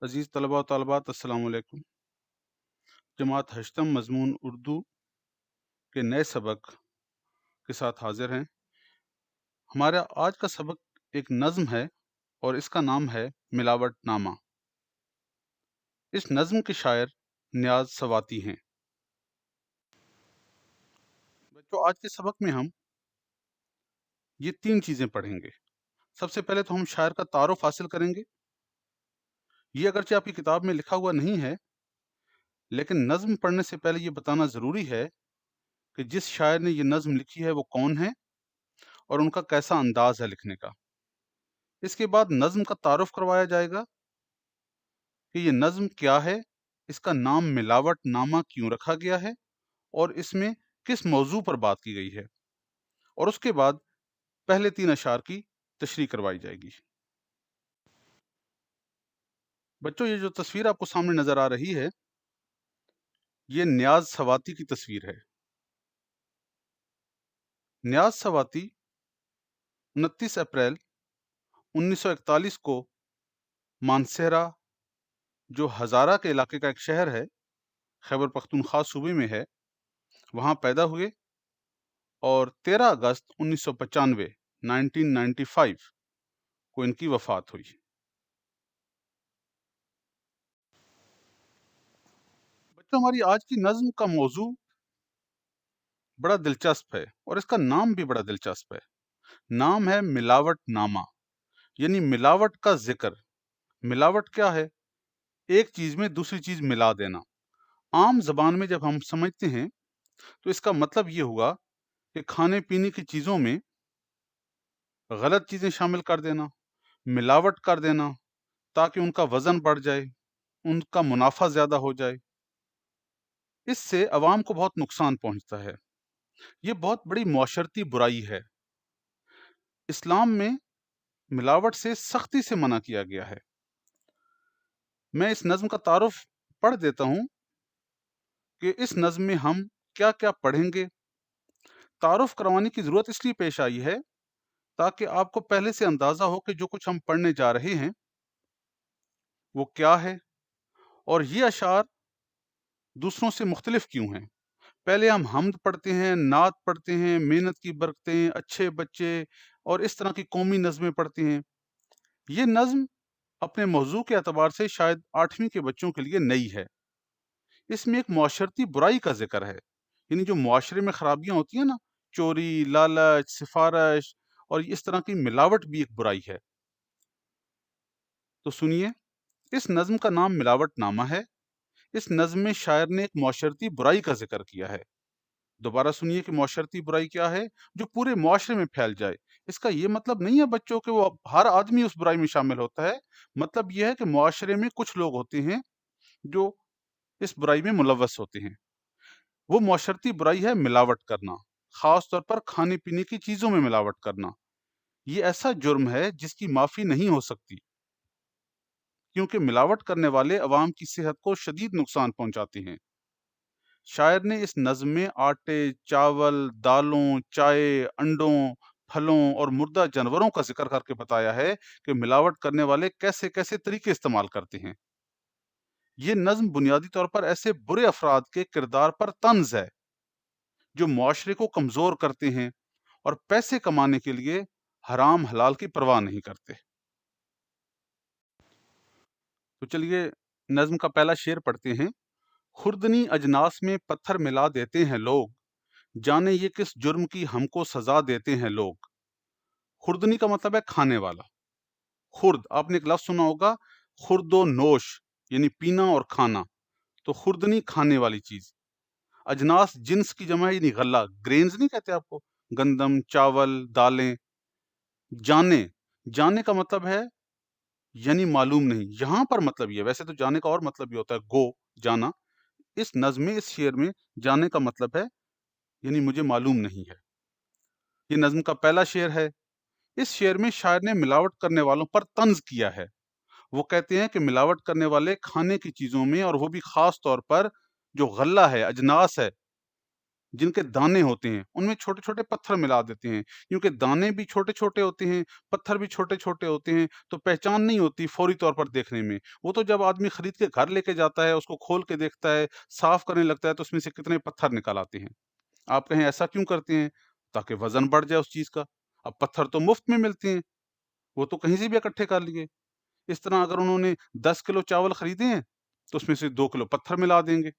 अजीज़ तलबा व तालिबात अस्सलाम वालेकुम। जमात हश्तम मज़मून उर्दू के नए सबक के साथ हाज़िर हैं। हमारा आज का सबक एक नज़्म है और इसका नाम है मिलावट नामा। इस नज़्म के शायर नियाज़ सवाती हैं। बच्चों, आज के सबक में हम ये 3 चीज़ें पढ़ेंगे। सबसे पहले तो हम शायर का तारुफ़ हासिल करेंगे। ये अगरचे आपकी किताब में लिखा हुआ नहीं है, लेकिन नज़्म पढ़ने से पहले ये बताना ज़रूरी है कि जिस शायर ने ये नज़्म लिखी है वो कौन है और उनका कैसा अंदाज़ है लिखने का। इसके बाद नज़्म का तारुफ़ करवाया जाएगा कि ये नज़्म क्या है, इसका नाम मिलावट नामा क्यों रखा गया है और इसमें किस मौजू पर बात की गई है, और उसके बाद पहले 3 अशार की तशरीह करवाई जाएगी। बच्चों, ये जो तस्वीर आपको सामने नज़र आ रही है, ये नियाज़ सवाती की तस्वीर है। नियाज़ सवाती 29 अप्रैल 1941 को मानसेहरा, जो हज़ारा के इलाके का एक शहर है, खैबर पख्तूनख्वा सूबे में है, वहाँ पैदा हुए और 13 अगस्त 1995 1995 को इनकी वफ़ात हुई। बच्चों, हमारी आज की नज़्म का मौजू बड़ा दिलचस्प है और इसका नाम भी बड़ा दिलचस्प है। नाम है मिलावट नामा, यानी मिलावट का जिक्र। मिलावट क्या है? एक चीज़ में दूसरी चीज़ मिला देना। आम ज़बान में जब हम समझते हैं तो इसका मतलब ये हुआ कि खाने-पीने की चीज़ों में गलत चीज़ें शामिल कर देना, मिलावट कर देना, ताकि उनका वज़न बढ़ जाए, उनका मुनाफ़ा ज़्यादा हो जाए। इससे अवाम को बहुत नुकसान पहुँचता है। ये बहुत बड़ी मुआशरती बुराई है। इस्लाम में मिलावट से सख्ती से मना किया गया है। मैं इस नज़्म का तारुफ़ पढ़ देता हूँ कि इस नज़्म में हम क्या-क्या पढ़ेंगे। तारुफ़ करवाने की ज़रूरत इसलिए पेश आई है ताकि आपको पहले से अंदाज़ा हो कि जो कुछ हम पढ़ने जा रहे हैं, वो क्या है और ये अशार दूसरों से मुख्तलिफ़ क्यों हैं। पहले हम हम्द पढ़ते हैं, नात पढ़ते हैं, मेहनत की बरकतें, अच्छे बच्चे और इस तरह की कौमी नज़्में पढ़ते हैं। ये नज़्म अपने मौज़ू के एतबार से शायद 8वीं के बच्चों के लिए नई है। इसमें एक मुआशरती बुराई का ज़िक्र है, यानी जो मुआशरे में खराबियाँ होती हैं ना, चोरी, लालच, सिफ़ारिश और इस तरह की मिलावट भी एक बुराई है। तो सुनिए, इस नज़्म का नाम मिलावट नामा है। इस नज़्म में शायर ने एक मुआशरती बुराई का ज़िक्र किया है। दोबारा सुनिए कि मुआशरती बुराई क्या है, जो पूरे मुआशरे में फैल जाए। इसका ये मतलब नहीं है बच्चों कि वो हर आदमी उस बुराई में शामिल होता है। मतलब ये है कि मुआशरे में कुछ लोग होते हैं जो इस बुराई में मुलव्वस होते हैं। वो मुआशरती बुराई है मिलावट करना, ख़ास तौर पर खाने-पीने की चीज़ों में मिलावट करना। ये ऐसा जुर्म है जिसकी माफ़ी नहीं हो सकती, क्योंकि मिलावट करने वाले अवाम की सेहत को शदीद नुकसान पहुँचाते हैं। शायर ने इस नज़्म में आटे, चावल, दालों, चाय, अंडों, फलों और मुर्दा जानवरों का ज़िक्र करके बताया है कि मिलावट करने वाले कैसे-कैसे तरीके इस्तेमाल करते हैं। ये नज़्म बुनियादी तौर पर ऐसे बुरे अफ़राद के किरदार पर तंज़ है, जो मुआशरे को कमज़ोर करते हैं और पैसे कमाने के लिए हराम हलाल की परवाह नहीं करते। तो चलिए नज़्म का पहला शेर पढ़ते हैं। खुर्दनी अजनास में पत्थर मिला देते हैं लोग, जाने ये किस जुर्म की हमको सज़ा देते हैं लोग। खुर्दनी का मतलब है खाने वाला। खुर्द आपने एक लफ्ज़ सुना होगा, खुर्दो नोश, यानी पीना और खाना। तो खुर्दनी खाने वाली चीज़। अजनास जिन्स की जमा है, यानी गल्ला, ग्रेन्स नहीं कहते आपको, गंदम, चावल, दालें। जाने, जाने का मतलब है यानी मालूम नहीं। यहाँ पर मतलब ये है, वैसे तो जाने का और मतलब भी होता है गो, जाना। इस नज़्म में, इस शेर में जाने का मतलब है यानी मुझे मालूम नहीं है। ये नज़्म का पहला शेर है। इस शेर में शायर ने मिलावट करने वालों पर तंज़ किया है। वो कहते हैं कि मिलावट करने वाले खाने की चीज़ों में, और वो भी ख़ास तौर पर जो गल्ला है, अजनास है, जिनके दाने होते हैं उनमें छोटे छोटे पत्थर मिला देते हैं, क्योंकि दाने भी छोटे छोटे होते हैं, पत्थर भी छोटे छोटे होते हैं, तो पहचान नहीं होती फौरी तौर पर देखने में। वो तो जब आदमी खरीद के घर लेके जाता है, उसको खोल के देखता है, साफ करने लगता है, तो उसमें से कितने पत्थर निकल आते हैं। आप कहें ऐसा क्यों करते हैं? ताकि वजन बढ़ जाए उस चीज का। अब पत्थर तो मुफ्त में मिलते हैं, वो तो कहीं से भी इकट्ठे कर लिए। इस तरह अगर उन्होंने 10 किलो चावल खरीदे हैं, तो उसमें से 2 किलो पत्थर मिला देंगे।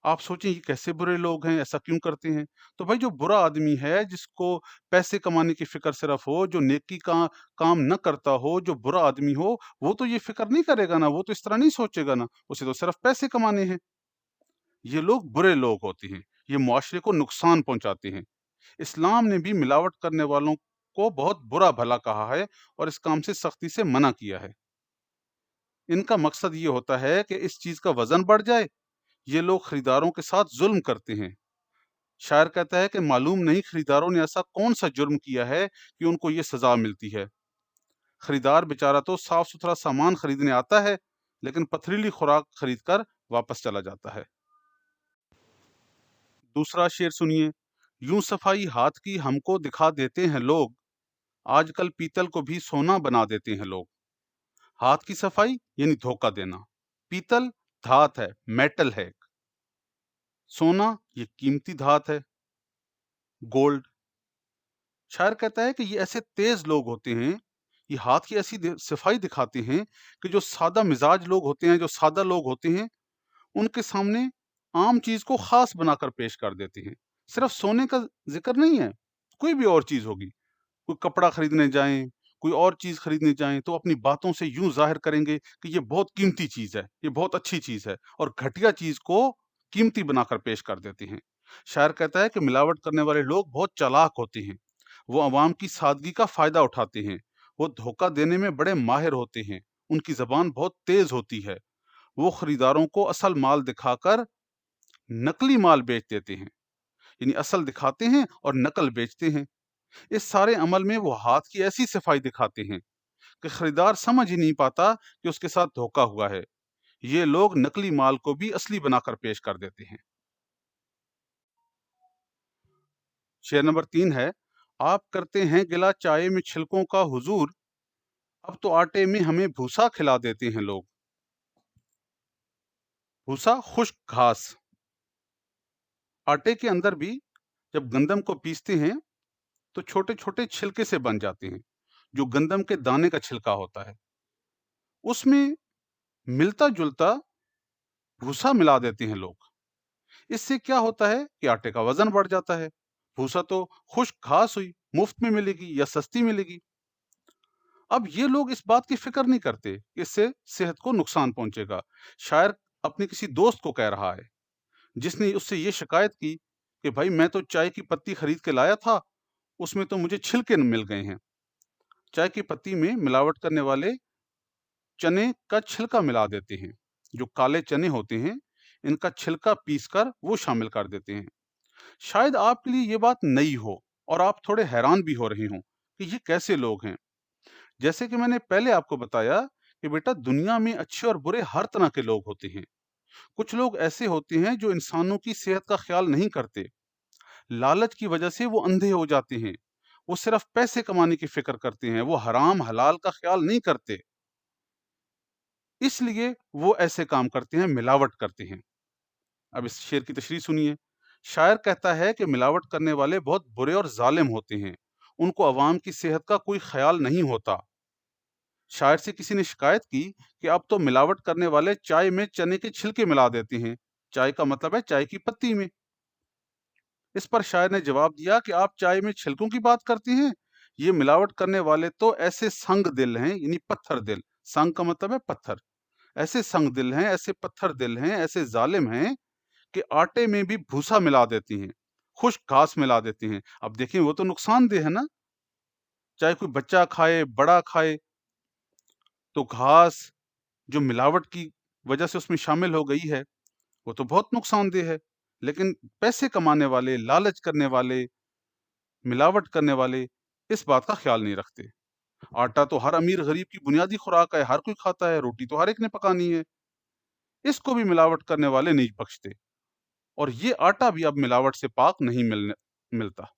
आप सोचें ये कैसे बुरे लोग हैं, ऐसा क्यों करते हैं? तो भाई जो बुरा आदमी है, जिसको पैसे कमाने की फ़िक्र सिर्फ़ हो, जो नेकी का काम न करता हो, जो बुरा आदमी हो, वो तो ये फ़िक्र नहीं करेगा ना, वो तो इस तरह नहीं सोचेगा ना, उसे तो सिर्फ़ पैसे कमाने हैं। ये लोग बुरे लोग होते हैं, ये मुआशरे को नुकसान पहुँचाते हैं। इस्लाम ने भी मिलावट करने वालों को बहुत बुरा भला कहा है और इस काम से सख्ती से मना किया है। इनका मकसद ये होता है कि इस चीज़ का वज़न बढ़ जाए, ये लोग खरीदारों के साथ ज़ुल्म करते हैं। शायर कहता है कि मालूम नहीं खरीदारों ने ऐसा कौन सा जुर्म किया है कि उनको ये सजा मिलती है। खरीदार बेचारा तो साफ सुथरा सामान खरीदने आता है, लेकिन पथरीली खुराक खरीद कर वापस चला जाता है। दूसरा शेर सुनिए। यूं सफाई हाथ की हमको दिखा देते हैं लोग, आजकल पीतल को भी सोना बना देते हैं लोग। हाथ की सफाई यानी धोखा देना। पीतल धात है, मेटल है। सोना ये कीमती धात है, गोल्ड। शायर कहता है कि ये ऐसे तेज लोग होते हैं, ये हाथ की ऐसी सफाई दिखाते हैं कि जो सादा मिजाज लोग होते हैं, जो सादा लोग होते हैं, उनके सामने आम चीज को खास बनाकर पेश कर देते हैं। सिर्फ सोने का जिक्र नहीं है, कोई भी और चीज होगी। कोई कपड़ा खरीदने जाएं, कोई और चीज खरीदने जाएं, तो अपनी बातों से यूं जाहिर करेंगे कि ये बहुत कीमती चीज है, ये बहुत अच्छी चीज है, और घटिया चीज को कीमती बनाकर पेश कर देते हैं। शायर कहता है कि मिलावट करने वाले लोग बहुत चालाक होते हैं, वो अवाम की सादगी का फायदा उठाते हैं, वो धोखा देने में बड़े माहिर होते हैं, उनकी जबान बहुत तेज होती है, वो खरीदारों को असल माल दिखाकर नकली माल बेच देते हैं, यानी असल दिखाते हैं और नकल बेचते हैं। इस सारे अमल में वो हाथ की ऐसी सफाई दिखाते हैं कि खरीदार समझ ही नहीं पाता कि उसके साथ धोखा हुआ है। ये लोग नकली माल को भी असली बनाकर पेश कर देते हैं। शेर नंबर 3 है। आप करते हैं गिला चाय में छिलकों का हुजूर, अब तो आटे में हमें भूसा खिला देते हैं लोग। भूसा खुश्क घास। आटे के अंदर भी जब गंदम को पीसते हैं तो छोटे छोटे छिलके से बन जाते हैं, जो गंदम के दाने का छिलका होता है, उसमें मिलता जुलता भूसा मिला देते हैं लोग। इससे क्या होता है कि आटे का वजन बढ़ जाता है। भूसा तो खुश्क घास हुई, मुफ्त में मिलेगी या सस्ती मिलेगी। अब ये लोग इस बात की फिक्र नहीं करते कि इससे सेहत को नुकसान पहुंचेगा। शायर अपने किसी दोस्त को कह रहा है, जिसने उससे ये शिकायत की कि भाई मैं तो चाय की पत्ती खरीद के लाया था, उसमें तो मुझे छिलके मिल गए हैं। चाय की पत्ती में मिलावट करने वाले चने का छिलका मिला देते हैं। जो काले चने होते हैं, इनका छिलका पीसकर वो शामिल कर देते हैं। शायद आपके लिए ये बात नई हो और आप थोड़े हैरान भी हो रहे हों कि ये कैसे लोग हैं। जैसे कि मैंने पहले आपको बताया कि बेटा दुनिया में अच्छे और बुरे हर तरह के लोग होते हैं। कुछ लोग ऐसे होते हैं जो इंसानों की सेहत का ख्याल नहीं करते, लालच की वजह से वो अंधे हो जाते हैं, वो सिर्फ पैसे कमाने की फिक्र करते हैं, वो हराम हलाल का ख्याल नहीं करते, इसलिए वो ऐसे काम करते हैं, मिलावट करते हैं। अब इस शेर की तशरीह सुनिए। शायर कहता है कि मिलावट करने वाले बहुत बुरे और जालिम होते हैं, उनको अवाम की सेहत का कोई ख्याल नहीं होता। शायर से किसी ने शिकायत की कि अब तो मिलावट करने वाले चाय में चने के छिलके मिला देते हैं। चाय का मतलब है चाय की पत्ती में। इस पर शायर ने जवाब दिया कि आप चाय में छिलकों की बात करते हैं, ये मिलावट करने वाले तो ऐसे संग दिल हैं, यानी पत्थर दिल। संग का मतलब है पत्थर। ऐसे संग दिल हैं, ऐसे पत्थर दिल हैं, ऐसे जालिम हैं कि आटे में भी भूसा मिला देती हैं, खुश्क घास मिला देती हैं। अब देखिए वो तो नुकसानदेह है ना, चाहे कोई बच्चा खाए, बड़ा खाए, तो घास जो मिलावट की वजह से उसमें शामिल हो गई है, वो तो बहुत नुकसानदेह है। लेकिन पैसे कमाने वाले, लालच करने वाले, मिलावट करने वाले इस बात का ख्याल नहीं रखते। आटा तो हर अमीर गरीब की बुनियादी खुराक है, हर कोई खाता है, रोटी तो हर एक ने पकानी है। इसको भी मिलावट करने वाले नहीं बख्शते। और ये आटा भी अब मिलावट से पाक नहीं मिलता।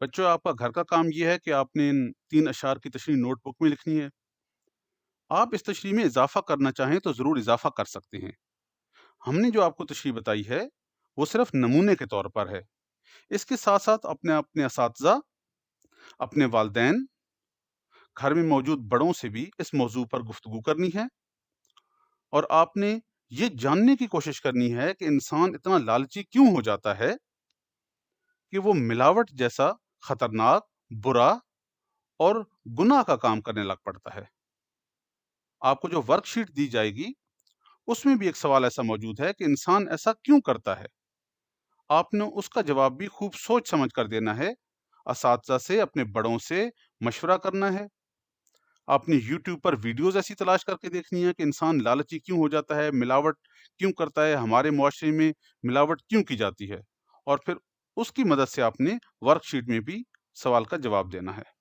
बच्चों, आपका घर का काम ये है कि आपने इन 3 अशआर की तशरीह नोटबुक में लिखनी है। आप इस तशरीह में इजाफ़ा करना चाहें तो ज़रूर इजाफ़ा कर सकते हैं। हमने जो आपको तशरीह बताई है, वो सिर्फ़ नमूने के तौर पर है। इसके साथ-साथ अपने अपने असातिज़ा, अपने वालिदैन, घर में मौजूद बड़ों से भी इस मौज़ू पर गुफ्तगू करनी है और आपने ये जानने की कोशिश करनी है कि इंसान इतना लालची क्यों हो जाता है कि वो मिलावट जैसा खतरनाक, बुरा और गुनाह का काम करने लग पड़ता है। आपको जो वर्कशीट दी जाएगी, उसमें भी एक सवाल ऐसा मौजूद है कि इंसान ऐसा क्यों करता है? आपने उसका जवाब भी खूब सोच समझ कर देना है। असातिज़ा से, अपने बड़ों से मशवरा करना है। आपने यूट्यूब पर वीडियोज़ ऐसी तलाश करके देखनी है कि इंसान लालची क्यों हो जाता है, मिलावट क्यों करता है, हमारे मुआशरे में मिलावट क्यों की जाती है? और फिर उसकी मदद से आपने वर्कशीट में भी सवाल का जवाब देना है।